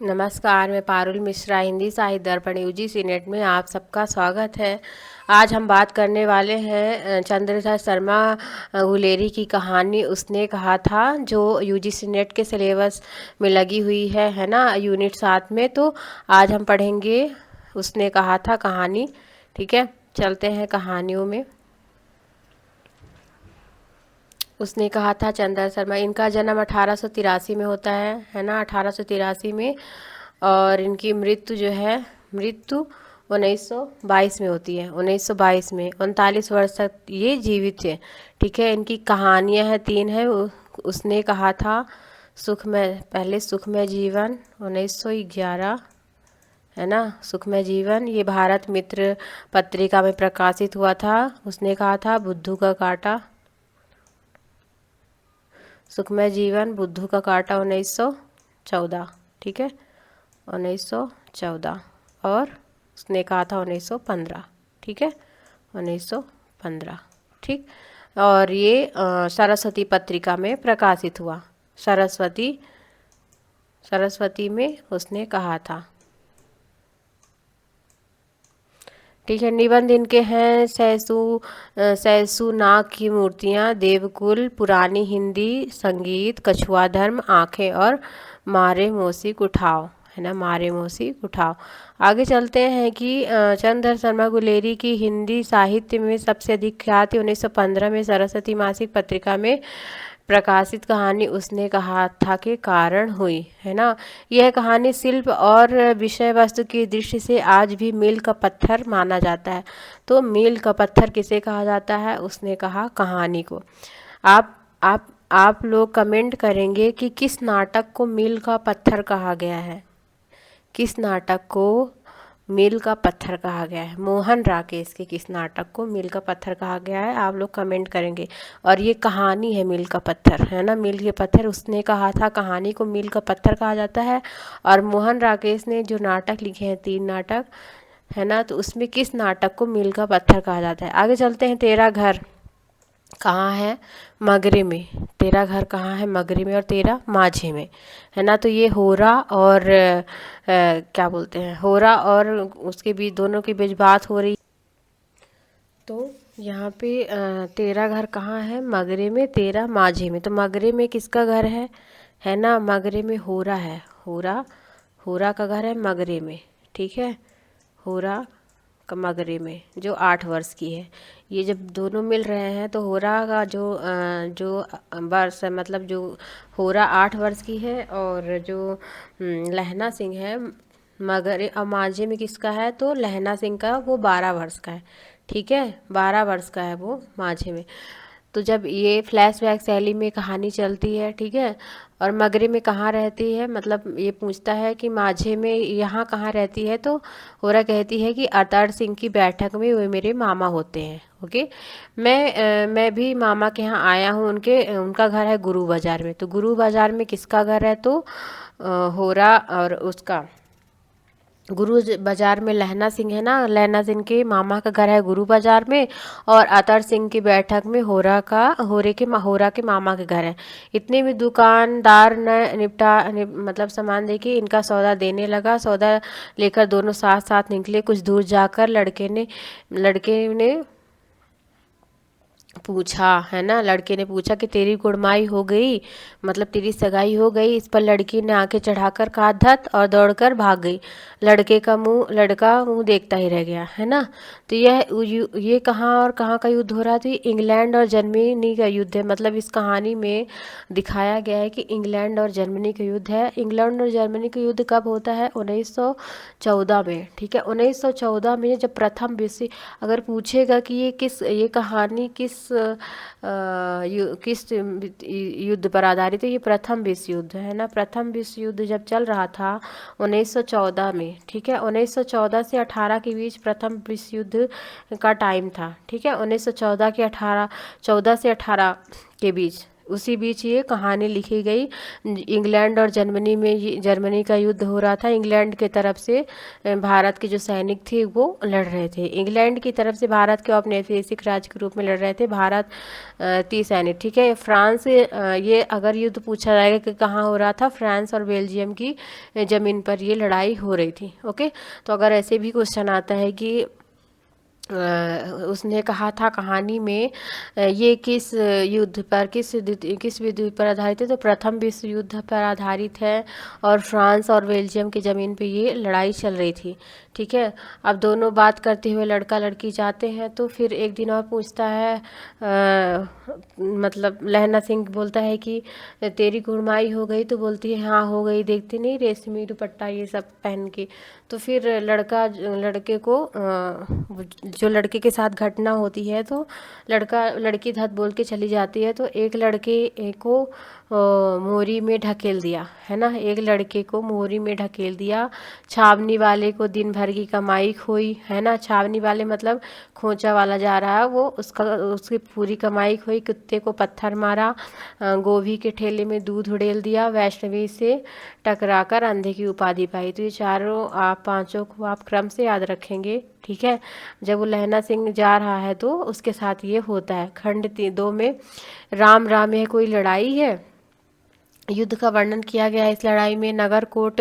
नमस्कार, मैं पारुल मिश्रा हिंदी साहित्य दर्पण यूजीसी नेट में आप सबका स्वागत है। आज हम बात करने वाले हैं चंद्रशेखर शर्मा गुलेरी की कहानी उसने कहा था, जो यूजीसी नेट के सिलेबस में लगी हुई है ना, यूनिट 7 में। तो आज हम पढ़ेंगे उसने कहा था कहानी। ठीक है, चलते हैं कहानियों में। उसने कहा था चंद्र शर्मा, इनका जन्म 1883 में होता है ना, 1883 में। और इनकी मृत्यु जो है, मृत्यु 1922 में होती है। 1922 में 39 वर्ष तक ये जीवित है। ठीक है, इनकी कहानियां हैं 3 है। उसने कहा था सुखमय, पहले सुखमय जीवन 1911 है ना, सुखमय जीवन ये भारत मित्र पत्रिका में प्रकाशित हुआ था। उसने कहा था बुद्धू का कांटा, सुखमय जीवन बुद्धू का कांटा 1914। ठीक है, 1914। और उसने कहा था 1915। ठीक है, 1915। ठीक, और ये सरस्वती पत्रिका में प्रकाशित हुआ। सरस्वती में उसने कहा था। ठीक है, निबंध इनके हैं सैसु नाग की मूर्तियाँ, देवकुल, पुरानी हिंदी, संगीत, कछुआ धर्म, आंखें और मारे मोसी कुठाव, है ना, मारे मोसी कुठाव। आगे चलते हैं कि चंद्रशेखर शर्मा गुलेरी की हिंदी साहित्य में सबसे अधिक ख्याति 1915 में सरस्वती मासिक पत्रिका में प्रकाशित कहानी उसने कहा था के कारण हुई, है ना। यह कहानी शिल्प और विषय वस्तु की दृष्टि से आज भी मील का पत्थर माना जाता है। तो मील का पत्थर किसे कहा जाता है? उसने कहा कहानी को। आप लोग कमेंट करेंगे कि किस नाटक को मील का पत्थर कहा गया है। किस नाटक को मील का पत्थर कहा गया है? मोहन राकेश के किस नाटक को मील का पत्थर कहा गया है? आप लोग कमेंट करेंगे। और ये कहानी है मील का पत्थर, है ना, मील के पत्थर। उसने कहा था कहानी को मील का पत्थर कहा जाता है। और मोहन राकेश ने जो नाटक लिखे हैं 3 नाटक, है ना, तो उसमें किस नाटक को मील का पत्थर कहा जाता है? आगे चलते हैं। तेरा घर कहाँ है? मगरे में। तेरा घर कहाँ है? मगरे में। और तेरा माझे में, है ना। तो ये होरा और क्या बोलते हैं, होरा और उसके बीच, दोनों के बीच बात हो रही। तो यहाँ पे तेरा घर कहाँ है? मगरे में, तेरा माझे में। तो मगरे में किसका घर है ना, मगरे में होरा है। होरा का घर है मगरे में। ठीक है, होरा मगरे में, जो 8 वर्ष की है। ये जब दोनों मिल रहे हैं तो होरा का जो वर्ष है, मतलब जो होरा 8 वर्ष की है, और जो लहना सिंह है मगरे और माझे में किसका है? तो लहना सिंह का, वो 12 वर्ष का है। ठीक है, 12 वर्ष का है वो माझे में। तो जब ये फ्लैशबैक शैली में कहानी चलती है, ठीक है, और मगरे में कहाँ रहती है, मतलब ये पूछता है कि माझे में यहाँ कहाँ रहती है, तो होरा कहती है कि अतड़ सिंह की बैठक में, वे मेरे मामा होते हैं। ओके, मैं भी मामा के यहाँ आया हूँ। उनका घर है गुरु बाजार में। तो गुरु बाजार में किसका घर है? तो होरा और उसका गुरु बाजार में लहना सिंह है ना, लहना सिंह के मामा का घर है गुरु बाजार में। और अतर सिंह की बैठक में होरा के मामा के घर है। इतने में दुकानदार ने मतलब सामान देके इनका सौदा देने लगा। सौदा लेकर दोनों साथ साथ निकले। कुछ दूर जाकर लड़के ने पूछा, है ना, लड़के ने पूछा कि तेरी गुड़माई हो गई, मतलब तेरी सगाई हो गई। इस पर लड़की ने आंखें चढ़ाकर कहा धत, और दौड़कर भाग गई। लड़का मुंह देखता ही रह गया, है ना। तो ये कहाँ और कहाँ का युद्ध हो रहा था? इंग्लैंड और जर्मनी का युद्ध है। मतलब इस कहानी में दिखाया गया है कि इंग्लैंड और जर्मनी का युद्ध है। इंग्लैंड और जर्मनी का युद्ध कब होता है? 1914 में। ठीक है, 1914 में जब प्रथम विश्व, अगर पूछेगा कि ये कहानी किस युद्ध पर आधारित है, ये प्रथम विश्व युद्ध है ना। प्रथम विश्व युद्ध जब चल रहा था 1914 में, ठीक है, 1914 से 18 के बीच प्रथम विश्व युद्ध का टाइम था। ठीक है, 1914 के 14 से 18 के बीच उसी बीच ये कहानी लिखी गई। इंग्लैंड और जर्मनी में, ये जर्मनी का युद्ध हो रहा था। इंग्लैंड के तरफ से भारत के जो सैनिक थे वो लड़ रहे थे। इंग्लैंड की तरफ से भारत के औपनिवेशिक राज्य के रूप में लड़ रहे थे भारत 30 सैनिक, ठीक है। फ्रांस, ये अगर युद्ध पूछा जाएगा कि कहाँ हो रहा था, फ्रांस और बेल्जियम की ज़मीन पर ये लड़ाई हो रही थी। ओके, तो अगर ऐसे भी क्वेश्चन आता है कि उसने कहा था कहानी में ये किस युद्ध पर, किस युद्ध पर आधारित है, तो प्रथम विश्व युद्ध पर आधारित है और फ्रांस और बेल्जियम की ज़मीन पे ये लड़ाई चल रही थी, ठीक है। अब दोनों बात करते हुए लड़का लड़की जाते हैं, तो फिर एक दिन और पूछता है मतलब लहना सिंह बोलता है कि तेरी गुड़माई हो गई, तो बोलती है हाँ हो गई, देखती नहीं रेशमी दुपट्टा ये सब पहन के। तो फिर लड़के को जो लड़के के साथ घटना होती है, तो लड़की धत बोल के चली जाती है, तो एक लड़के को मोरी में ढकेल दिया, है ना, एक लड़के को मोरी में ढकेल दिया। छावनी वाले को दिन भर की कमाई खोई, है ना, छावनी वाले मतलब खोचा वाला जा रहा है वो, उसकी पूरी कमाई खोई। कुत्ते को पत्थर मारा, गोभी के ठेले में दूध उड़ेल दिया, वैष्णवी से टकराकर अंधे की उपाधि पाई। तो ये चारों आप पांचों को आप क्रम से याद रखेंगे, ठीक है। जब वो लहना सिंह जा रहा है तो उसके साथ ये होता है। खंड 2 में राम राम यह कोई लड़ाई है, युद्ध का वर्णन किया गया है। इस लड़ाई में नगरकोट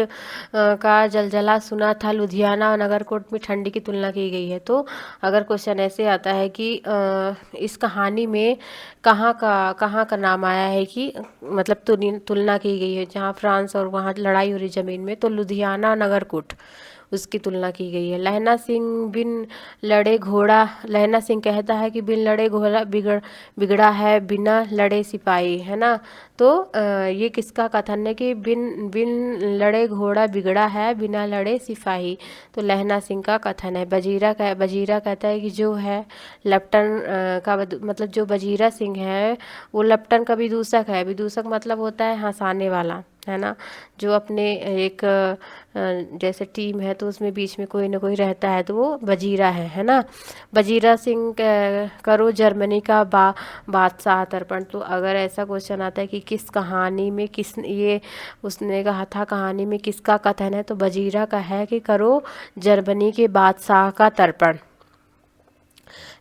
का जलजला सुना था, लुधियाना और नगरकोट में ठंडी की तुलना की गई है। तो अगर क्वेश्चन ऐसे आता है कि इस कहानी में कहाँ का नाम आया है कि मतलब तुलना की गई है, जहाँ फ्रांस और वहाँ लड़ाई हो रही ज़मीन में, तो लुधियाना नगरकोट उसकी तुलना की गई है। लहना सिंह कहता है कि बिन लड़े घोड़ा बिगड़ा है, बिना लड़े सिपाही, है ना। तो ये किसका कथन है कि बिन बिन लड़े घोड़ा बिगड़ा है, बिना लड़े सिपाही, तो लहना सिंह का कथन है। बजीरा कहता है कि जो है लपटन मतलब जो बजीरा सिंह है वो लपटन का विदूषक है। विदूषक मतलब होता है हंसाने वाला, है ना, जो अपने एक जैसे टीम है तो उसमें बीच में कोई ना कोई रहता है, तो वो बजीरा है ना। बजीरा सिंह करो जर्मनी का बादशाह तर्पण। तो अगर ऐसा क्वेश्चन आता है कि किस कहानी में ये उसने कहा था कहानी में किसका कथन है, तो बजीरा का है कि करो जर्मनी के बादशाह का तर्पण।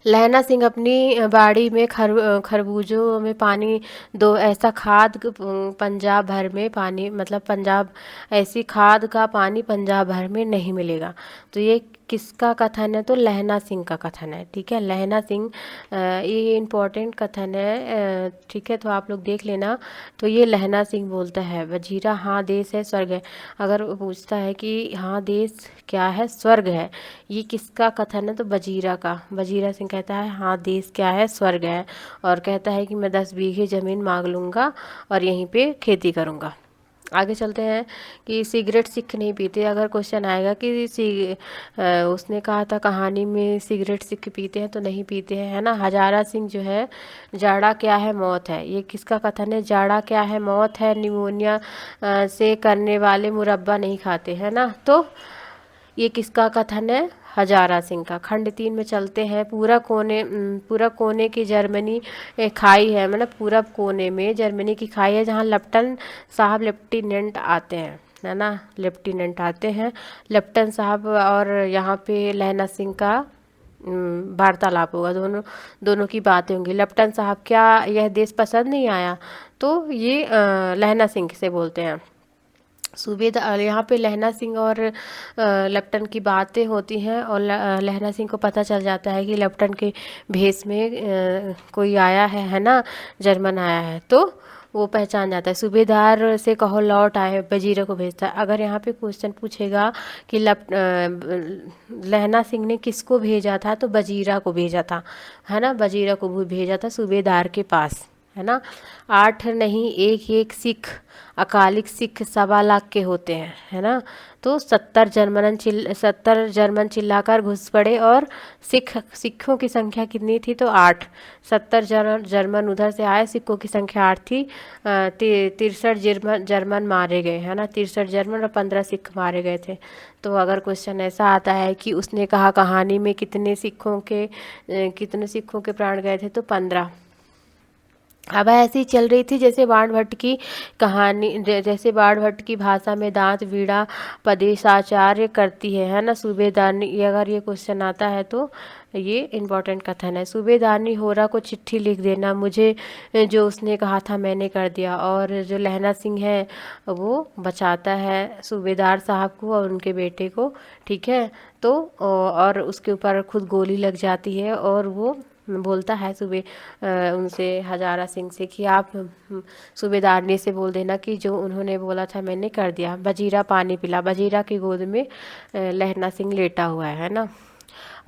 लहना सिंह अपनी बाड़ी में खरबूजों में पानी दो, ऐसा खाद पंजाब भर में पानी, मतलब पंजाब ऐसी खाद का पानी पंजाब भर में नहीं मिलेगा। तो ये किसका कथन है, तो लहना सिंह का कथन है, ठीक है। लहना सिंह ये इम्पोर्टेंट कथन है, ठीक है, तो आप लोग देख लेना। तो ये लहना सिंह बोलता है वजीरा हाँ देश है स्वर्ग है। अगर वो पूछता है कि हाँ देश क्या है, स्वर्ग है, ये किसका कथन है, तो वजीरा सिंह कहता है हाँ देश क्या है, स्वर्ग है, और कहता है कि मैं 10 बीघे ज़मीन मांग लूँगा और यहीं पे खेती करूँगा। आगे चलते हैं कि सिगरेट सिख नहीं पीते। अगर क्वेश्चन आएगा कि उसने कहा था कहानी में सिगरेट सिख पीते हैं, तो नहीं पीते हैं, है ना। हजारा सिंह जो है जाड़ा क्या है, मौत है, ये किसका कथन है, जाड़ा क्या है, मौत है, निमोनिया से करने वाले मुरब्बा नहीं खाते, है ना। तो ये किसका कथन है, हजारा सिंह का। खंड 3 में चलते हैं। पूरा कोने की जर्मनी खाई है, मतलब पूरब कोने में जर्मनी की खाई है, जहाँ लेफ्टन साहब लेफ्टिनेंट आते हैं, है ना, लेफ्टिनेंट आते हैं। लेफ्टन साहब और यहाँ पे लहना सिंह का वार्तालाप होगा, दोनों की बातें होंगी। लेफ्टन साहब क्या यह देश पसंद नहीं आया, तो ये लहना सिंह से बोलते हैं। सूबेदार, यहाँ पे लहना सिंह और लेफ्टन की बातें होती हैं, और लहना सिंह को पता चल जाता है कि लेफ्टन के भेष में कोई आया है ना, जर्मन आया है, तो वो पहचान जाता है। सूबेदार से कहो लौट आए, वजीरे को भेजता है। अगर यहाँ पे क्वेश्चन पूछेगा कि लहना सिंह ने किसको भेजा था, तो वजीरा को भेजा था, है ना, वजीरा को भी भेजा था सूबेदार के पास, है ना। 8 नहीं 1 सिख, अकालिक सिख 1.25 लाख के होते हैं, है ना। तो 70 जर्मन चिल्लाकर घुस पड़े, और सिखों की संख्या कितनी थी, तो 8। 70 जर्मन उधर से आए, सिखों की संख्या 8 थी। 63 जर्मन मारे गए, है ना, 63 जर्मन और 15 सिख मारे गए थे। तो अगर क्वेश्चन ऐसा आता है कि उसने कहा कहानी में कितने सिखों के प्राण गए थे, तो 15। अब ऐसी ही चल रही थी जैसे बाण भट्ट की कहानी, जैसे बाण भट्ट की भाषा में दांत वीणा पदेशाचार्य करती है ना। सूबेदारनी, ये अगर ये क्वेश्चन आता है तो ये इम्पोर्टेंट कथन है। सूबेदारनी होरा को चिट्ठी लिख देना, मुझे जो उसने कहा था मैंने कर दिया। और जो लहना सिंह है वो बचाता है सूबेदार साहब को और उनके बेटे को, ठीक है। तो और उसके ऊपर खुद गोली लग जाती है और वो बोलता है उनसे, हजारा सिंह से, कि आप सूबेदारनी से बोल देना कि जो उन्होंने बोला था मैंने कर दिया। बजीरा पानी पिला, बजीरा की गोद में लहना सिंह लेटा हुआ है ना।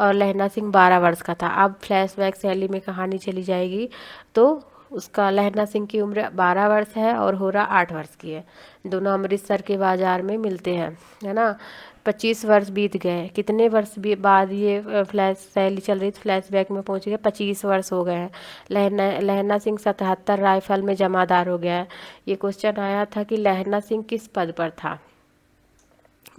और लहना सिंह 12 वर्ष का था। अब फ्लैशबैक शैली में कहानी चली जाएगी तो उसका, लहना सिंह की उम्र 12 वर्ष है और होरा 8 वर्ष की है। दोनों अमृतसर के बाजार में मिलते हैं, है ना। 25 वर्ष बीत गए। कितने वर्ष बाद ये फ्लैश शैली चल रही थी, फ्लैशबैक में पहुंच गए, 25 वर्ष हो गए हैं। लहना सिंह 77 राइफल में जमादार हो गया है। ये क्वेश्चन आया था कि लहना सिंह किस पद पर था,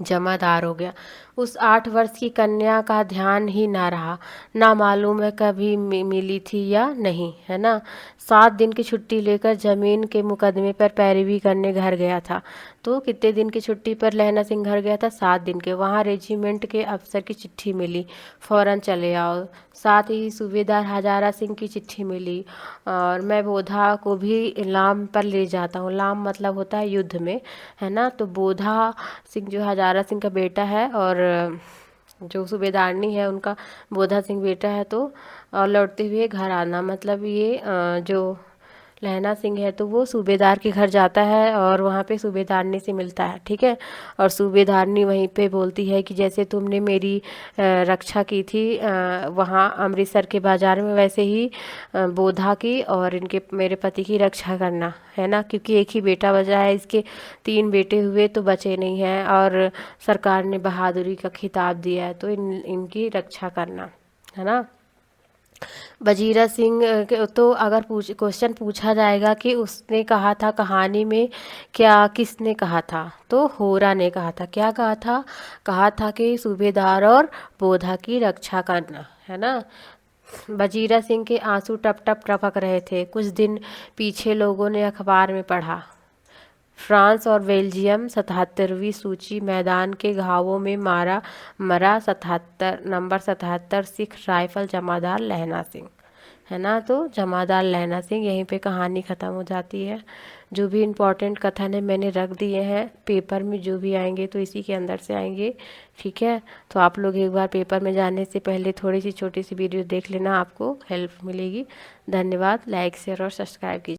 जमादार हो गया। उस 8 वर्ष की कन्या का ध्यान ही ना रहा, ना मालूम है कभी मिली थी या नहीं, है ना। 7 दिन की छुट्टी लेकर जमीन के मुकदमे पर पैरवी करने घर गया था। तो कितने दिन की छुट्टी पर लहना सिंह घर गया था, 7 दिन के। वहाँ रेजिमेंट के अफसर की चिट्ठी मिली, फौरन चले आओ। साथ ही सूबेदार हजारा सिंह की चिट्ठी मिली, और मैं बोधा को भी लाम पर ले जाता हूँ। लाम मतलब होता है युद्ध में, है ना। तो बोधा सिंह जो हजारा सिंह का बेटा है और जो सूबेदारनी है उनका बोधा सिंह बेटा है। तो और लौटते हुए घर आना, मतलब ये जो लहना सिंह है तो वो सूबेदार के घर जाता है और वहाँ पे सूबेदारनी से मिलता है, ठीक है। और सूबेदारनी वहीं पे बोलती है कि जैसे तुमने मेरी रक्षा की थी वहाँ अमृतसर के बाज़ार में, वैसे ही बोधा की और इनके मेरे पति की रक्षा करना, है ना। क्योंकि एक ही बेटा बचा है, इसके 3 बेटे हुए तो बचे नहीं हैं और सरकार ने बहादुरी का खिताब दिया है, तो इनकी रक्षा करना, है ना। बजीरा सिंह तो अगर क्वेश्चन पूछा जाएगा कि उसने कहा था कहानी में क्या, किसने कहा था, तो होरा ने कहा था। क्या कहा था कि सूबेदार और बोधा की रक्षा करना, है ना। बजीरा सिंह के आंसू टप टप टपक रहे थे। कुछ दिन पीछे लोगों ने अखबार में पढ़ा, फ्रांस और बेल्जियम 77वीं सूची, मैदान के घावों में मरा 77 सिख राइफल जमादार लहना सिंह, है ना। तो जमादार लहना सिंह, यहीं पे कहानी ख़त्म हो जाती है। जो भी इम्पोर्टेंट कथन है मैंने रख दिए हैं, पेपर में जो भी आएंगे तो इसी के अंदर से आएंगे, ठीक है। तो आप लोग एक बार पेपर में जाने से पहले थोड़ी सी छोटी सी वीडियो देख लेना, आपको हेल्प मिलेगी। धन्यवाद। लाइक शेयर और सब्सक्राइब कीजिए।